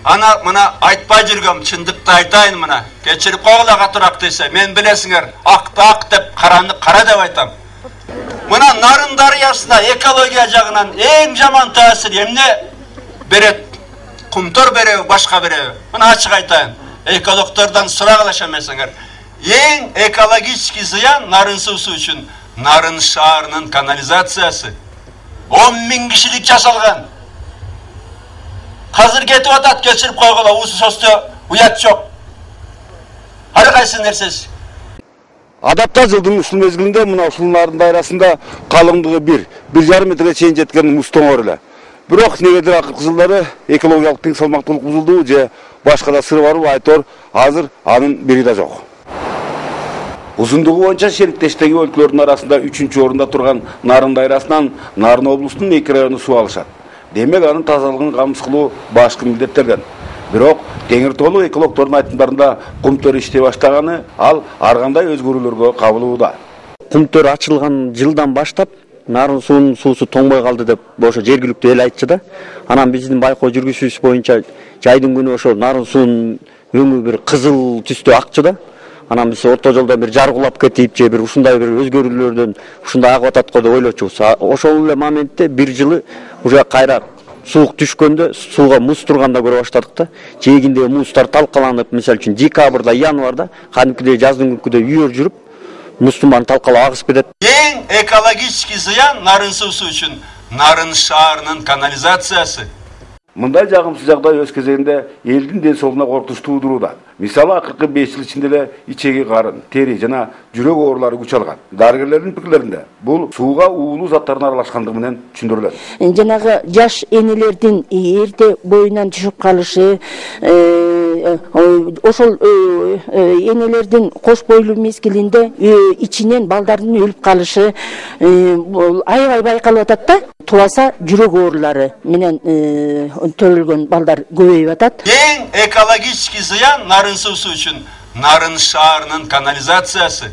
Ана мына айтпай жүргем, чындыкты айтайын мына. Кечирип койгула катыраак десе, мен билесиңер, акты ак деп, караны кара деп айтам. Мына Нарын дарыясына экология жагынан эң жаман таасир эмне берет? Кумтор береби, башка береби? Мына ачык айтайын. Экологтордон сурагылаша эмесиңер. Эң экологический зыян Нарын суусу үчүн Нарын шаарынын канализациясы. 10 000 кишилик жасалган. Hazır ketip atat, geçirip koygula, usu sostu uyat çok. Ары кайсы нерсеси? Адапта жылдың ушул мезгилинде мына ушул Нарын дайрасында калыңдыгы 1,5 метрге чейин жеткен муз тоңор эле. Бирок негедир акыркы жылдары экологиялык тең салмактуулук бузулду же башка да сыры барбы айтор, азыр анын бири да жок. Узундугу боюнча шериктештеги өлкөлөрдүн арасында 3-орунда турган Нарын дайрасынан Нарын облусунун 2 району суу алышат. Демек анын тазалыгын камсыз кылуу башкы милдеттерден. Бирок Теңир тоолук экологтордун айтымдарында кумтөр иштей баштаганы ал ар кандай өзгөрүүлөргө кабылууда. Кумтөр ачылган жылдан баштап Нарын суунун суусу тоңбой калды деп ошо жергиликтүү эл айтчу да. Анан биздин байкоо жүргүзүүбүз боюнча жайдын күнү ошо Нарын суунун өңү бир кызыл түстө акчы да. Анан биз орто жолдо бир жаргулап кетип же бир ушундай бир өзгөрүүлөрдөн ушундай агып атат го деп ойлочубуз. Ошол эле моментте бир жылы уже кайра суук түшкөндө сууга муз турганда көрө баштадык да. Жээгиндеги муздар талкаланып, мисалы үчүн декабрда, январда кадимкидей жаздын күнкүдө үйөр жүрүп, муздун баарын талкалап агысып кетет. Эң экологический зыян Нарын суусу үчүн Нарын шаарынын канализациясы. Мындай жагымсыз жагдай өз кезегинде элдин ден соолугуна коркунуч туудурууда. Мисалы акыркы 5 жыл ичинде эле ичеги карын, тери жана жүрөк оорулары күч алган. Дарыгерлердин пикирлеринде бул сууга уулуу заттардын аралашкандыгы менен түшүндүрүлөт. Жанагы жаш энелердин эрте боюнан түшүп калышы, ошол энелердин кош бойлуу мезгилинде ичинен балдардын өлүп калышы аябай байкалып атат да. Тубаса жүрөк оорулары менен төрөлгөн балдар көбөйүп атат. Эң экологический зыян Нарын суусу үчүн Нарын шаарынын канализациясы.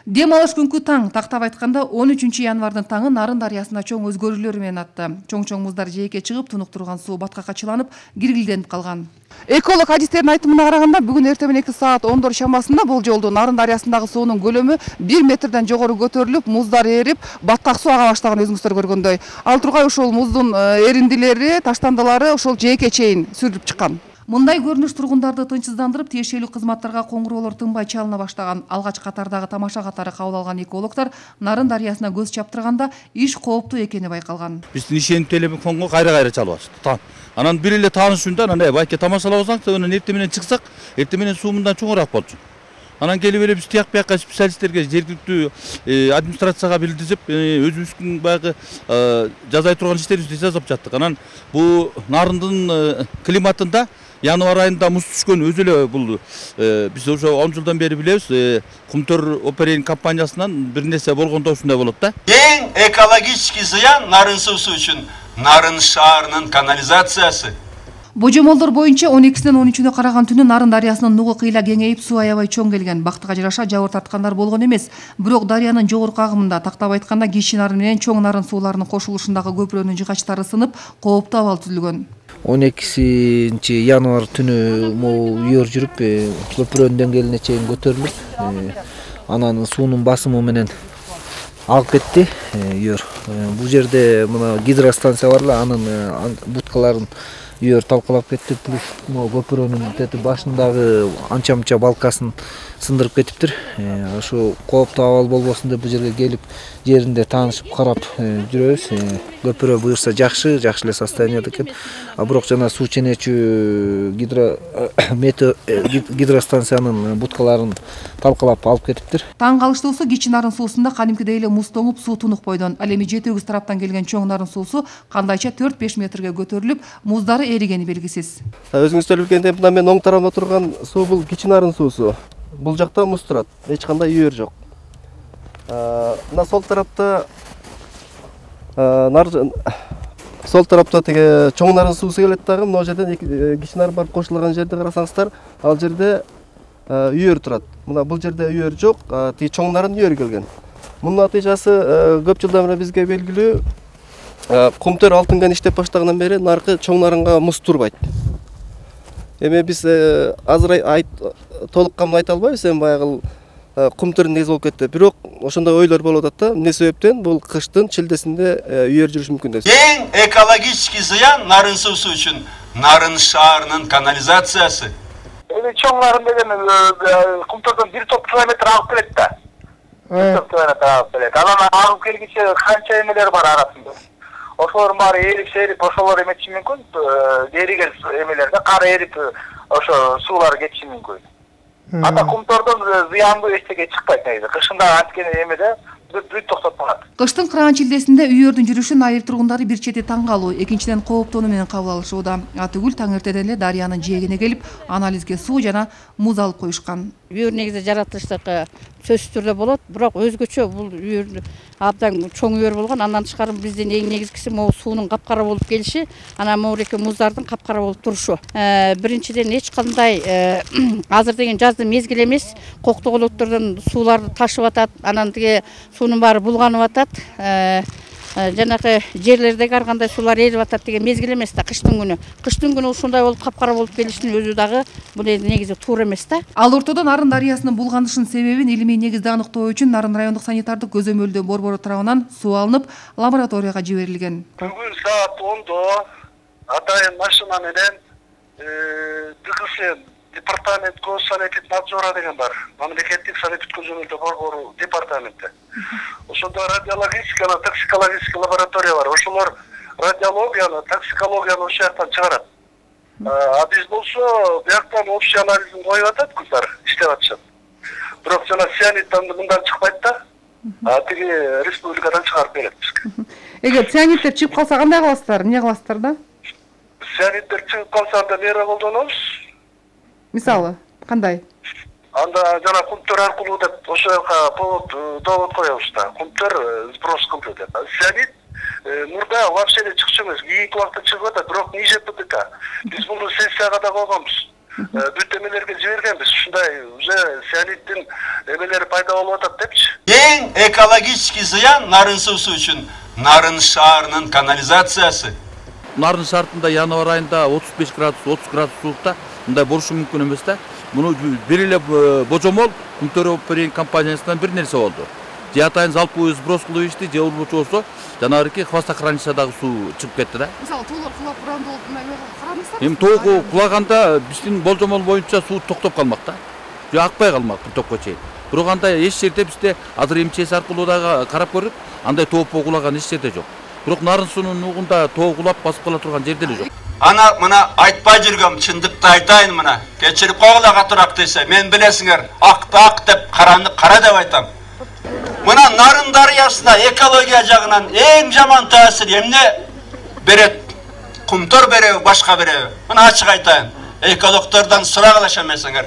Дем алыш күнкү таң, тактап айтканда 13 январдын таңы Нарын дарыясында чоң өзгөрүүлөр менен атты. Чоң муздар жээкке чыгып, тунук турган суу батка качыланып, киргилденип калган. Эколог адистердин айтымына караганда, бүгүн эртең менен 2 саат 10 шамасында бул жолду Нарын дарыясындагы суунун көлөмү 1 метрден жогору көтөрүлүп, муздар эрип, баткак суу ага баштаган өзүңүздөр көргөндөй. Ал тургай ошол муздун эриндилери, таштандылары ошол жээкке чейин сүрүлүп чыккан. Мындай көрүнүш тургундарды тынчсыздандырып, тиешелүү кызматтарга коңгуроолор тынбай чалына баштаган. Алгач катардагы тамаша катары кабыл алган экологдор Нарын дарыясына көз чаптырганда иш кооптуу экени байкалган. Биздин ишенип телефонго кайра чалып атышты. Анан бир эле таанышымда анан байке тамашалабасаң, анан эртең менен чыксак, эртең менен суу мындан чоңураак болчу. Анан келип эле биз тияк бияка специалисттерге, жергиликтүү администрацияга билдирип, өзүбүздүн баягы жасай турган иштерибизди жасап жаттык. Анан бул Нарындын климатында январь айында муз түшкөн өзү эле бул биз ошо 10 жылдан бери билебиз, Кумтөр оперейн компаниясынан бир нерсе болгондо ушундай болот да. Эң экологический зыян Нарын суусу үчүн Нарын шаарынын канализациясы. Божомолдор боюнча 12-синен 13-үнө караган түнү Нарын дарыясынын нугу кыйла кеңейип, суу аябай чоң келген. Бактыга жараша жабыр тарткандар болгон эмес. Бирок дарыянын жогорку агымында, тактап айтканда, Кичи Нарын менен Чоң Нарын сууларынын кошулушундагы көпүрөнүн жыгачтары сынып, кооптуу абал түзүлгөн. 12 январь түнү могу үйөр жүрүп, көпүрөнүн деңгээлине чейин көтөрүлүп, анан суунун басымы менен алып кетти үйөр. Бул жерде мына гидростанция бар эле, анын буткаларын үйөр талкалап кетти, плюс көпүрөнүн тети башындагы анча-мунча балкасын сындырып кетиптир. Ошо кооптуу абал болбосун деп бул жерге келип, жеринде таанышып карап жүрөбүз. Көпүрө буюрса жакшы эле состоянияда экен. Бирок жана суу ченечүү гидростанциянын буткаларын талкалап алып кетиптир. Таң калыштуусу Кичи Нарын суусунда кадимкидей эле муз тоңуп, суу тунук бойдон. Ал эми жети-өгүз тараптан келген Чоң Нарын суусу кандайча 4-5 метрге көтөрүлүп, муздары эригени белгисиз. Өзүңүздөр билгендей, мына мен оң тарабымда турган суу бул Кичи Нарын суусу. Бул жакта муз турат, эч кандай үйөр жок. Мына сол тарапта теге Чоң Нарын суусу келет дагы. Мына жерден Кичи Нарын барып кошулган жерди карасаңыздар, ал жерде үйөр турат. Мына бул жерде үйөр жок, тиги Чоң Нарын үйөр келген. Мунун натыйжасы көп жылдан бери бизге белгилүү. Кумтөр алтын кен иштеп баштагандан бери наркы Чоң Нарынга муз турбайт. Эми биз азыр толук камыл айта албайбыз, эми баягы кум төр негиз болуп кетти. Бирок ошондой ойлор болуп атат да, эмне себептен бул кыштын чилдесинде үйөр жүрүш мүмкүн деп. Эң экологический зыян нарын суусу үчүн Нарын шаарынын канализациясы. Эми чоң нарын деген кумтордон 1 топ километр агып келет да. 1 топ километр агып келет. Анан агып келгиче канча эмелер бар арасында. Ошолордун баары эрип ошолор эметиши мүмкүн. Эриген эмелерде кар эрип ошо суулар кетиши мүмкүн. Ата кумтордон зыяндуу эчтеке чыкпайт негизи. Кышында анткени эмеде бүт токтотулат. Кыштын кыраан чилдесинде үйөрдүн жүрүшүн айыл тургундары бир чети таң калуу, экинчиден кооптонуу менен кабыл алышууда. Атүгүл таң эртеден эле дарыянын жээгине келип, анализге суу жана муз алып коюшкан. Үйөр негизи жаратылыштык сөзсүз түрдө болот, бирок өзгөчө бул үйөр абдан чоң үйөр болгон. Андан тышкары биздин эң негизгиси могу суунун капкара болуп келиши, анан могуреки муздардын капкара болуп турушу. Биринчиден эч кандай азыр деген жаздын мезгили эмес, коктоголоттордон сууларды ташып атат, анан тиги суунун баары булганып атат. Жанакы жерлердеги ар кандай суулар эрип атат деген мезгил эмес да, кыштын күнү. Кыштын күнү ушундай болуп капкара болуп келишинин өзү дагы бул негизи туура эмес да. Ал ортодо Нарын дарыясынын булганышынын себебин илимий негизде аныктоо үчүн Нарын райондук санитардык көзөмөлдөө борбору тарабынан суу алынып, лабораторияга жиберилген. Бүгүн саат 10-до атайын машина менен ДКС департамент госсанитет надзора деген бар. Мамлекеттик санитет көзөмөлдөө борбору департаменти. Ошондо радиологический, токсикологический лаборатория бар. Ошолор радиологияны, токсикологияны ошол жактан чыгарат. А биз болсо бияктан общий анализин коюп атат, кыздар иштеп атышат. Бирок жана цианиттан мындан чыкпайт да. Тиги республикадан чыгарып берет бизге. Эгер цианиттер чыгып калса кандай кыласыздар? Эмне кыласыздар да? Цианиттер чыгып калса анда мера колдонобуз. Мисалы, кандай? Анда жана кумтөр аркылуу деп ошол жака довод коебуз да. Кумтөр сброс кылды деп. Цианит мурда вообще эле чыкчу эмес. Кийинки убакта чыгып атат, бирок ниже ПДК. Биз муну сессияга да койгонбуз. Бүт эмелерге жибергенбиз. Ушундай уже цианиттин эмелери пайда болуп атат депчи. Эң экологический зыян нарын суусу үчүн Нарын шаарынын канализациясы. Нарын шартында январь айында 35 градус, 30 градус суукта мындай болушу мүмкүн эмес да. Муну бир эле божомол Кумтөр оперейн компаниясынан бир нерсе болду. Же атайын залповый сброс кылып ишти, же болбочу болсо жанагы хвостохранилищадагы суу чыгып кетти да. Мисалы, тоолор кулап буран болуп карамыздар? Эми тоого кулаганда биздин болжомол боюнча суу токтоп калмак да. Же акпай калмак бир топко чейин. Бирок андай эч жерде бизде азыр МЧС аркылуу дагы карап көрдүк, андай тоопо кулаган эч жерде жок. Бирок Нарын суунун угунда тоо кулап басып кала турган жерде эле жок. Ана мына айтпай жүргөм, чындыкты айтайын мына. Кечирип койгула катыраак десе, мен билесиңер, акты ак деп, караны кара деп айтам. Мына Нарын дарыясына экология жагынан эң жаман таасир эмне берет? Кумтөр береби, башка береби? Мына ачык айтайын. Экологтордон сурак алыш эмесиңер.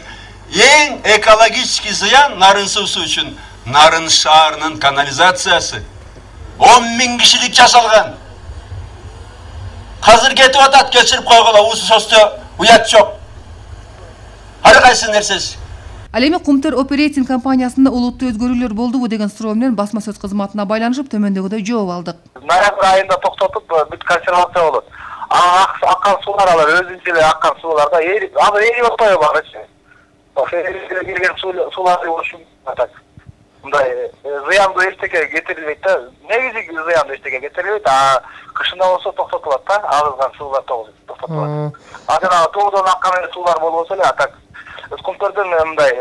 Эң экологический зыян Нарын суусу үчүн Нарын шаарынын канализациясы. 10 000 кишилик жасалган. Hazır ketip atat, geçirip koygula, usu sostu uyat çok. Ар кайсы нерсеси. Ал эми Кумтөр оперейтинг компаниясында олуттуу өзгөрүүлөр болдубу деген суроо менен басма сөз кызматына байланышып төмөндөгүдөй жооп алдык. Ноябрь айында токтотуп бүт консервация болот. Аккан суулар алар өзүнчө эле аккан сууларда азыр эрип атпайбы багычы. Ошо келген сууларды болушу атат. Мындай зыяндуу эчтеке кетирилбейт да. Негизи зыяндуу эчтеке кетирилбейт, а кышында болсо токтотулат да, агылган суулар токтотулат. А жана тоодон аккан суулар болбосо эле атак Кумтөрдөн мындай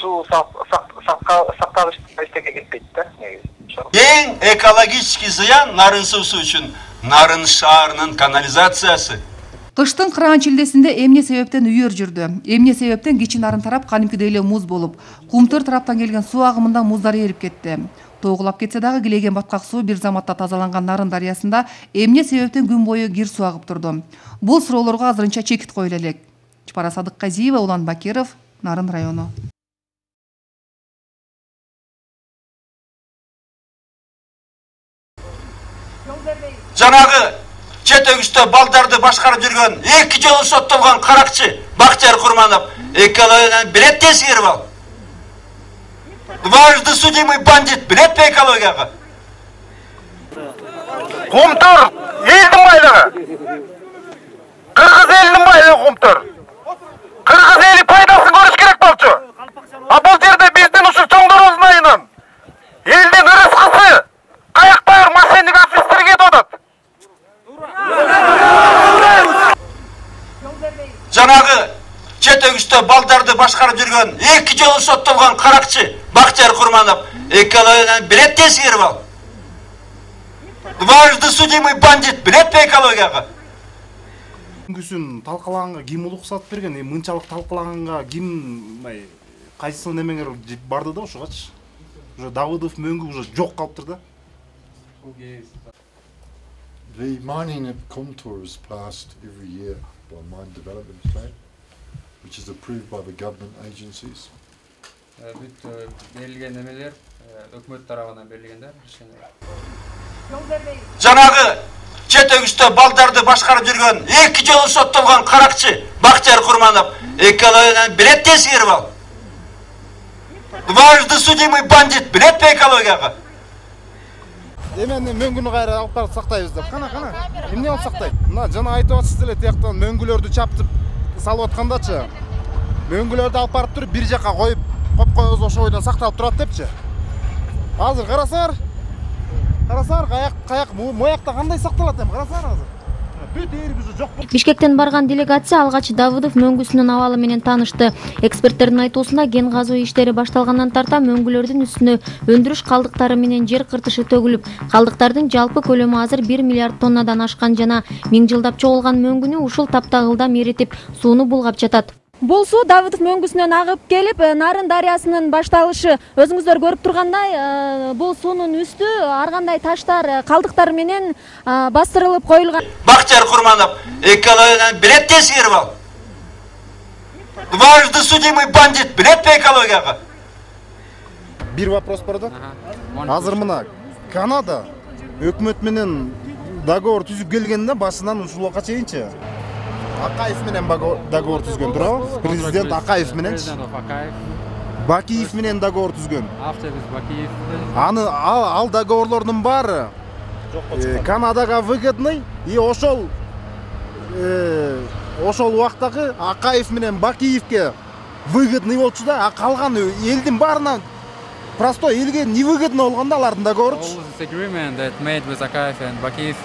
суу сактагыч эчтеке кетпейт да негизи. Эң экологический зыян Нарын суусу үчүн Нарын шаарынын канализациясы. Кыштын кыраан чилдесинде эмне себептен үйөр жүрдү? Эмне себептен кичи Нарын тарап кадимкидей эле муз болуп, Кумтөр тараптан келген суу агымында муздар эрип кетти. Тоогулап кетсе дагы килеген баткак суу бир заматта тазаланган Нарын дарыясында эмне себептен күн бою кир суу агып турду? Бул суроолорго азырынча чекит коюла элек. Чапара Садыкказиева, Улан Бакиров, Нарын району. Жанагы четегүстө балдарды башкарып жүргөн 2 жолу соттолгон каракчы Бактияр Курманов экологияны билет тескери ал. Дважды судимый бандит билет пе экологияга? Кумтөр элдин байлыгы. Кыргыз элдин байлыгы Кумтөр. кыргыз эли пайдасын көрүш керек болчу. А бул жерде биздин ушул чоңдорубуздун айынан элдин ырыскысы каяктагы мошенник аферисттерге кетип атат. Жанагы четегүстө балдарды башкарып жүргөн 2 жолу соттолгон каракчы Бактияр Курманов экологиядан билет тескеріп ал. Дважды судимый бандит билет пе экологияга? Күнкүсүн талкалаганга ким уруксат берген? Мынчалык талкалаганга ким кайсы немеңер барды да ушугачы? Уже Давыдов мөңгү уже жок калыптыр да. The mining contour is passed every year by Mine Development Plan, which is approved by the government agencies. Бүт берилген немелер өкмөт тарабынан берилгендер. Жанагы четегүстө балдарды башкарып жүргөн 2 жолу соттолгон каракчы Бактияр Курманов экологиядан билет тескеріп ал. Дважды судимый бандит билет пе экологияга? Эмен мөңгүнү кайра алып барып сактайбыз деп. Кана. Эмне алып сактайт? Мына жана айтып атсыз эле тияктан мөңгүлөрдү чаптып салып аткандачы. Мөңгүлөрдү алып барып туруп бир жакка коюп, коп-коёз ошол бойдон сакталып турат депчи. Азыр карасаңар, каяк моякта кандай сакталат эми карасаңар азыр. Бүт ээрибиз жок. Бишкектен барган делегация алгач Давыдов мөңгүсүнүн абалы менен таанышты. Эксперттердин айтуусунда кен казуу иштери башталгандан тарта мөңгүлөрдүн үстүнө өндүрүш калдыктары менен жер кыртышы төгүлүп, калдыктардын жалпы көлөмү азыр 1 миллиард тоннадан ашкан жана 1000 жылдап чогулган мөңгүнү ушул тапта ылдам эритип, сууну булгап жатат. Бул суу Давыдов мөңгүсүнөн агып келип, Нарын дарыясынын башталышы. Өзүңүздөр көрүп тургандай, бул суунун үстү ар кандай таштар, калдыктар менен бастырылып коюлган. Бактияр Курманов экологиядан билет тескеріп ал. Дважды судимый бандит билет пе экологияга? Бир вопрос бар да. Азыр мына Канада өкмөт менен договор түзүп келгенде башынан ушулга чейинчи Акаев менен договор түзгөн, туурабы? Президент Акаев менен. Бакиев менен договор түзгөн. Аны ал договорлордун баары Канадага выгодный и ошол убактагы Акаев менен Бакиевке выгодный болчу да, а калган элдин баарына простой элге невыгодно болгондо алардын договору. Agreement that made with Akayev and Bakiyev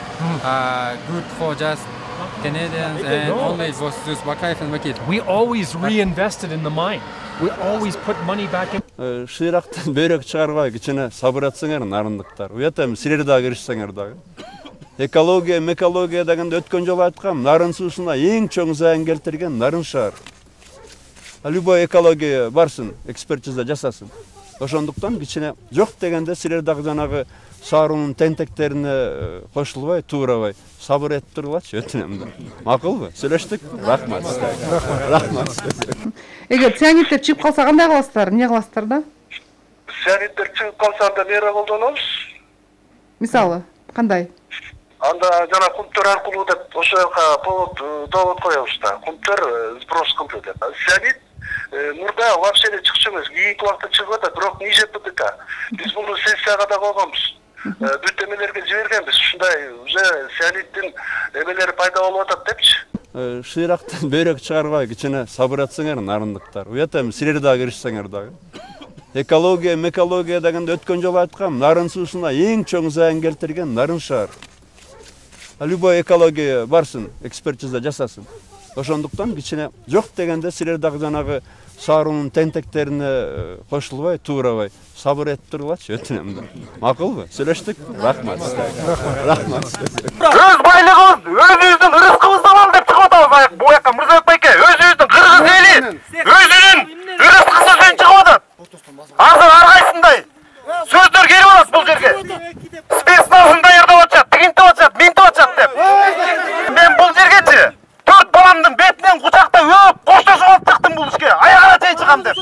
good for just Canadians and only it was just Bakayev and Bakiyev. We always reinvested in the mine. We always put money back in. Шыйрактан бөрөк чыгарбай кичине сабыр этсеңер нарындыктар. Уятам силер дагы киришсеңер дагы. Экология дегенде өткөн жолу айткам, нарын суусуна эң чоң зыян келтирген нарын шаар. Любой экология барсын, экспертиза жасасын. Ошондуктан кичине жок дегенде силер дагы жанагы саарунун тентектерине кошулбай, туурабай, сабыр этип тургулачы, өтүнөм да. Макулбу? Сүйлөштүк? Рахмат. Эгер цианиттер чыгып калса кандай кыласыздар? Эмне кыласыздар да? Цианиттер чыгып калса анда мера колдонобуз. Мисалы, кандай? Анда жана кумтөр аркылуу деп ошол жака довод коебуз да. Кумтөр сброс кылды деп. Цианит мурда вообще чыкчу эмес, кийинки убакта чыгып атат, бирок ниже ПДК. Биз муну сессияга да койгонбуз. Бүт эмелерге жибергенбиз. Ушундай уже цианиттин эмелери пайда болуп атат депчи. Шыйрактан бөрөк чыгарбай кичине сабыр этсеңер нарындыктар. Уятам силер дагы киришсеңер дагы. Экология дегенде өткөн жолу айткам, нарын суусуна эң чоң зыян келтирген нарын шаар. Любой экология барсын, экспертиза жасасын. Ошондуктан кичине жок дегенде силер дагы жанагы саарунун тентектерине кошулбай, туурабай, сабыр этип тургулачы, өтүнөм да. Макулбу? Сүйлөштүк? Рахмат. Өз байлыгыбыз, өзүбүздүн ырыскыбызды алам деп чыгып атабыз. Бул жака Мырзабек байке, өзүбүздүн кыргыз эли өзүнүн ырыскысы үчүн чыгып атат. Азыр ар кайсындай сөздөр келип атат бул жерге. Спецназын даярдап атышат, тигинтип атышат, минтип атышат деп. Мен бул жергечи 4 баламдын бетинен кучакта өп, коштошуп алып чыктым бул ишке. Аягына чейин чыгам деп.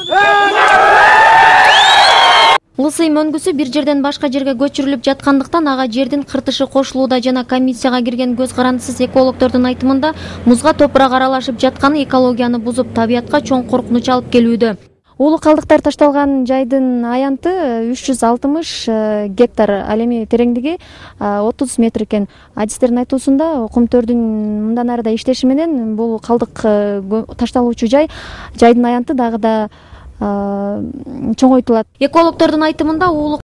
Лысый мөңгүсү бир жерден башка жерге көчүрүлүп жаткандыктан ага жердин кыртышы кошулууда жана комиссияга кирген көз карандысыз экологдордун айтымында музга топурак аралашып жатканы экологияны бузуп табиятка чоң коркунуч алып келүүдө. Уулуу калдыктар ташталган жайдын аянты 360 гектар, ал эми тереңдиги 30 метр экен. Адистердин айтуусунда кумтөрдүн мындан арыда иштеши менен бул калдык ташталуучу жайдын аянты дагы да чоңойтулат. Экологдордун айтымында уулуу